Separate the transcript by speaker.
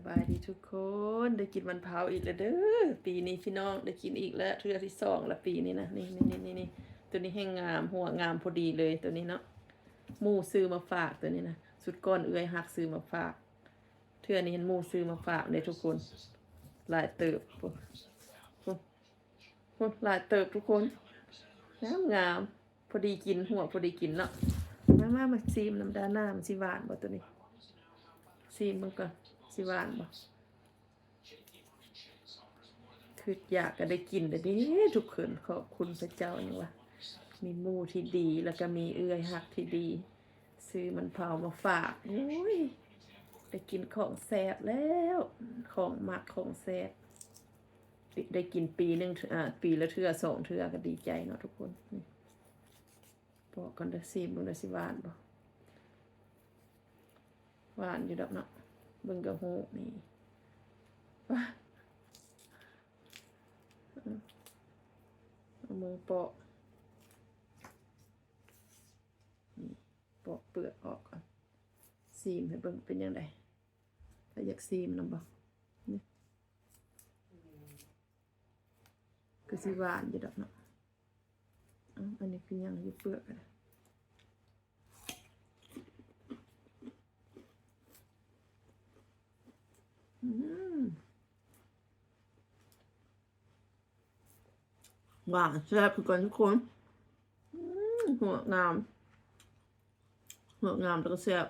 Speaker 1: บายดีทุกคนได้กินมันเผาอีกแล้วเด้อปีนี้พี่น้องได้กินอีกแล้วเทื่อที่สองละปีนี้นะนี่ตัวนี้แห้งงามหัวงามพอดีเลยตัวนี้เนาะหมูซื้อมาฝากตัวนี้นะสุดก้อนเอื้อยหักซื้อมาฝากเทื่อนี้เห็นหมูซื้อมาฝากเลยทุกคนหลายเติบหลายเติบทุกคนงามพอดีกินหัวพอดีกินเนาะมาซีมน้ำดาหน้ามันสิหวานบ่ตัวนี้ซีมมันก่อนสิหวานบ่คืออยากก็ได้กินแต่เด้ทุกคนขอบคุณพระเจ้านี่ว่ามีหมูที่ดีแล้วก็มีเอื้อยหักที่ดีซื้อมันเผามาฝากโอ้ยได้กินของแซ่บแล้วของมักของแซ่บได้กินปีนึงปีละเทื่อสองเทื่อก็ดีใจเนาะทุกคนบอกก่อนเด้อซีมเบิ่งเด้อสิหวานบ่หวานอยู่ดอกเนาะเบิ่งก็ฮู้นี่ว้าเอามือปอกปอกเปลือกออกก่อนซีมให้เบิ่งเป็นยังไงถ้าอยากซีมนำบ่นี่คือสิหวานอยู่ดอกเนาะอันนี้คือยังอยู่เปลือกกันหวานแซ่บคือกันทุกคนหัวงามแล้วก็แซ่บ